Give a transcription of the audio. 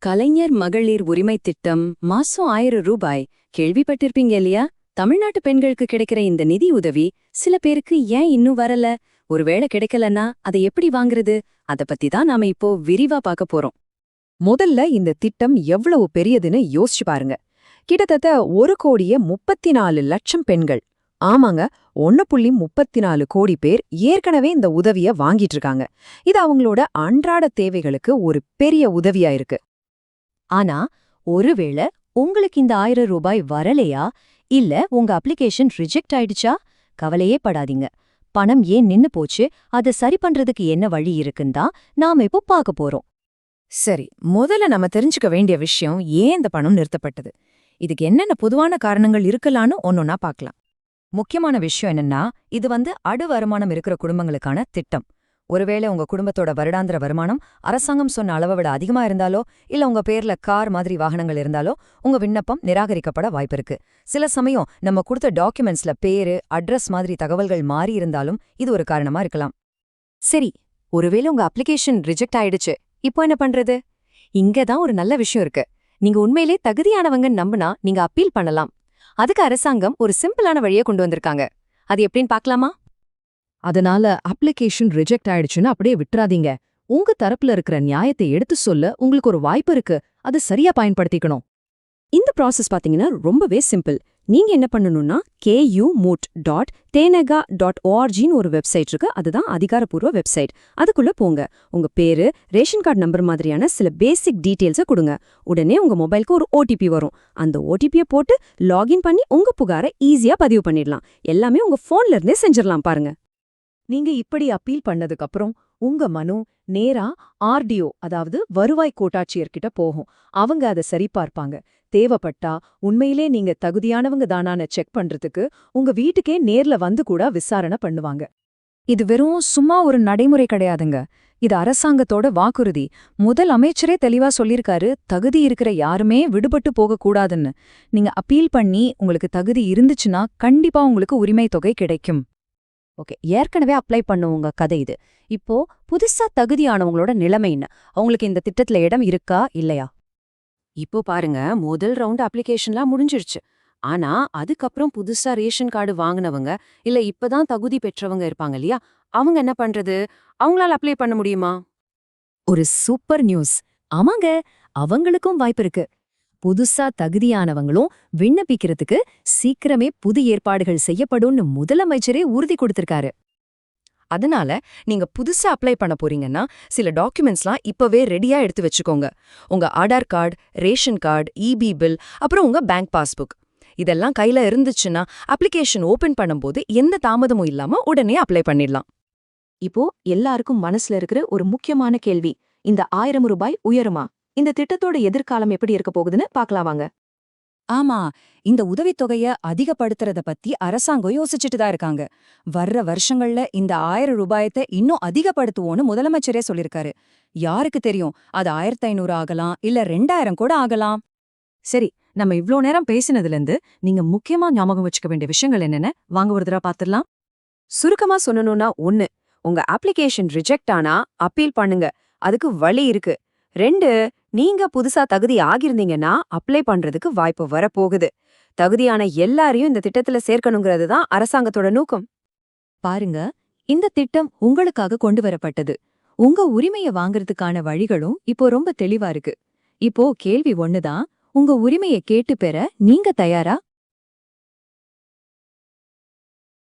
கலைஞர் மகளிர் உரிமை திட்டம் மாசம் 1000 ரூபாய் கேள்விப்பட்டிருப்பீங்க இல்லையா? தமிழ்நாட்டு பெண்களுக்கு கிடைக்கிற இந்த நிதி உதவி சில பேருக்கு ஏன் இன்னும் வரல? ஒருவேளை கிடைக்கலன்னா அதை எப்படி வாங்குறது? அத பத்தி தான் நாம இப்போ விரிவா பார்க்க போறோம். முதல்ல இந்த திட்டம் எவ்வளவு பெரியதுன்னு யோசிச்சு பாருங்க. கிட்டத்தட்ட 1,34,00,000 பெண்கள். ஆமாங்க, 1.34 கோடி பேர் ஏற்கனவே இந்த உதவிய வாங்கிட்டு இருக்காங்க. இது அவங்களோட அன்றாட தேவைகளுக்கு ஒரு பெரிய உதவியா இருக்கு. ஆனா ஒருவேளை உங்களுக்கு இந்த 1000 ரூபாய் வரலையா, இல்ல உங்க அப்ளிகேஷன் ரிஜெக்ட் ஆயிடுச்சா? கவலையே படாதீங்க. பணம் ஏன் நின்னு போச்சு, அதை சரி பண்றதுக்கு என்ன வழி இருக்குன்னு தான் நாம இப்போ பார்க்க போறோம். சரி, முதல்ல நம்ம தெரிஞ்சுக்க வேண்டிய விஷயம் ஏன் இந்த பணம் நிறுத்தப்பட்டது. இதுக்கு என்னென்ன பொதுவான காரணங்கள் இருக்கலான்னு ஒன்னொன்னா பார்க்கலாம். முக்கியமான விஷயம் என்னன்னா, இது அடு வருமானம் இருக்கிற குடும்பங்களுக்கான திட்டம். ஒருவேளை உங்க குடும்பத்தோட வருடாந்திர வருமானம் அரசாங்கம் சொன்ன அளவை விட அதிகமா இருந்தாலோ, இல்ல உங்க பேர்ல கார் மாதிரி வாகனங்கள் இருந்தாலோ உங்க விண்ணப்பம் நிராகரிக்கப்பட வாய்ப்பிருக்கு. சில சமயம் நம்ம கொடுத்த டாக்குமெண்ட்ஸ்ல பேரு, அட்ரஸ் மாதிரி தகவல்கள் மாறி இருந்தாலும் இது ஒரு காரணமா இருக்கலாம். சரி, ஒருவேளை உங்க அப்ளிகேஷன் ரிஜெக்ட் ஆயிடுச்சு, இப்போ என்ன பண்றது? இங்கதான் ஒரு நல்ல விஷயம் இருக்கு. நீங்க உண்மையிலே தகுதியானவங்கன்னு நம்பினா நீங்க அப்பீல் பண்ணலாம். அதுக்கு அரசாங்கம் ஒரு சிம்பிளான வழியை கொண்டு வந்திருக்காங்க. அது எப்படின்னு பார்க்கலாமா? அதனால அப்ளிகேஷன் ரிஜெக்ட் ஆயிடுச்சுன்னு அப்படியே விட்டுறாதீங்க. உங்க தரப்புல இருக்கிற நியாயத்தை எடுத்து சொல்ல உங்களுக்கு ஒரு வாய்ப்பு இருக்கு. அதை சரியா பயன்படுத்திக்கணும். இந்த ப்ராசஸ் பாத்தீங்கன்னா ரொம்பவே சிம்பிள். நீங்க என்ன பண்ணணும்னா kumoot.tenega.orgன்னு ஒரு வெப்சைட் இருக்கு. அதுதான் அதிகாரப்பூர்வ வெப்சைட். அதுக்குள்ள போங்க. உங்க பேரு, ரேஷன் கார்டு நம்பர் மாதிரியான சில பேசிக் டீடைல்ஸை கொடுங்க. உடனே உங்க மொபைலுக்கு ஒரு ஓடிபி வரும். அந்த ஓடிபியை போட்டு லாகின் பண்ணி உங்க புகாரை ஈஸியா பதிவு பண்ணிடலாம். எல்லாமே உங்க போன்ல இருந்தே செஞ்சிடலாம். பாருங்க. நீங்க இப்படி அப்பீல் பண்ணதுக்கு அப்புறம் உங்க மனு நேரா ஆர்டிஓ, அதாவது வருவாய் கோட்டாட்சியர்கிட்ட போகும். அவங்க அதை சரிபார்ப்பாங்க. தேவைப்பட்டா உண்மையிலே நீங்க தகுதியானவங்க தானான்னு செக் பண்றதுக்கு உங்க வீட்டுக்கே நேர்ல வந்து கூட விசாரணை பண்ணுவாங்க. இது வெறும் சும்மா ஒரு நடைமுறை கிடையாதுங்க. இது அரசாங்கத்தோட வாக்குறுதி. முதல் அமைச்சரே தெளிவா சொல்லிருக்காரு, தகுதி இருக்கிற யாருமே விடுபட்டு போகக்கூடாதுன்னு. நீங்க அப்பீல் பண்ணி உங்களுக்கு தகுதி இருந்துச்சுன்னா கண்டிப்பா உங்களுக்கு உரிமை தொகை கிடைக்கும். ஓகே, ஏற்கனவே அப்ளை பண்ணுவங்க கதை இது. இப்போ புதுசா தகுதியானவங்களோட நிலைமை என்ன? அவங்களுக்கு இந்த திட்டத்துல இடம் இருக்கா இல்லையா? இப்போ பாருங்க, முதல் ரவுண்ட் அப்ளிகேஷன்லாம் முடிஞ்சிருச்சு. ஆனா அதுக்கப்புறம் புதுசா ரேஷன் கார்டு வாங்கினவங்க, இல்ல இப்பதான் தகுதி பெற்றவங்க இருப்பாங்க இல்லையா, அவங்க என்ன பண்றது? அவங்களால அப்ளை பண்ண முடியுமா? ஒரு சூப்பர் நியூஸ். ஆமாங்க, அவங்களுக்கும் வாய்ப்பு இருக்கு. புதுசா தகுதியானவங்களும் விண்ணப்பிக்கிறதுக்கு சீக்கிரமே புது ஏற்பாடுகள் செய்யப்படும்னு முதலமைச்சரே உறுதி கொடுத்திருக்காரு. அதனால நீங்க புதுசா அப்ளை பண்ண போறீங்கன்னா சில டாக்குமெண்ட்ஸ்லாம் இப்பவே ரெடியா எடுத்து வச்சுக்கோங்க. உங்க Aadhaar card, ration card, EB bill, அப்புறம் உங்க பேங்க் பாஸ்புக். இதெல்லாம் கையில இருந்துச்சுன்னா அப்ளிகேஷன் ஓபன் பண்ணும்போது எந்த தாமதமும் இல்லாம உடனே அப்ளை பண்ணிடலாம். இப்போ எல்லாருக்கும் மனசுல இருக்கிற ஒரு முக்கியமான கேள்வி, இந்த 1000 ரூபாய் உயருமா? இந்த திட்டத்தோட எதிர்காலம் எப்படி இருக்க போகுதுன்னு பார்க்கலாம் வாங்க. ஆமா, இந்த உதவித்தொகைய அதிகப்படுத்துறத பத்தி அரசாங்கம் யோசிச்சுட்டு தான் இருக்காங்க. வர்ற வருஷங்கள்ல இந்த 1000 ரூபாயத்தை இன்னும் அதிகப்படுத்துவோன்னு முதலமைச்சரே சொல்லிருக்காரு. யாருக்கு தெரியும், அது 1500 ஆகலாம், இல்ல 2000 கூட ஆகலாம். சரி, நம்ம இவ்ளோ நேரம் பேசினதுலேருந்து நீங்க முக்கியமா ஞாபகம் வச்சுக்க வேண்டிய விஷயங்கள் என்னென்ன வாங்க ஒரு தடவை பார்த்துடலாம். சுருக்கமா சொல்லணும்னா 1, உங்க அப்ளிகேஷன் ரிஜெக்ட் ஆனா அப்பீல் பண்ணுங்க. அதுக்கு வழி இருக்கு. 2, நீங்க புதுசா தகுதி ஆகிருந்தீங்கன்னா அப்ளை பண்றதுக்கு வாய்ப்பு வரப்போகுது. தகுதியான எல்லாரையும் இந்த திட்டத்துல சேர்க்கணுங்கிறது தான் அரசாங்கத்தோட நோக்கம். பாருங்க, இந்த திட்டம் உங்களுக்காக கொண்டு வரப்பட்டது. உங்க உரிமையை வாங்குறதுக்கான வழிகளும் இப்போ ரொம்ப தெளிவா இருக்கு. இப்போ கேள்வி ஒண்ணுதான், உங்க உரிமையை கேட்டு பெற நீங்க தயாரா?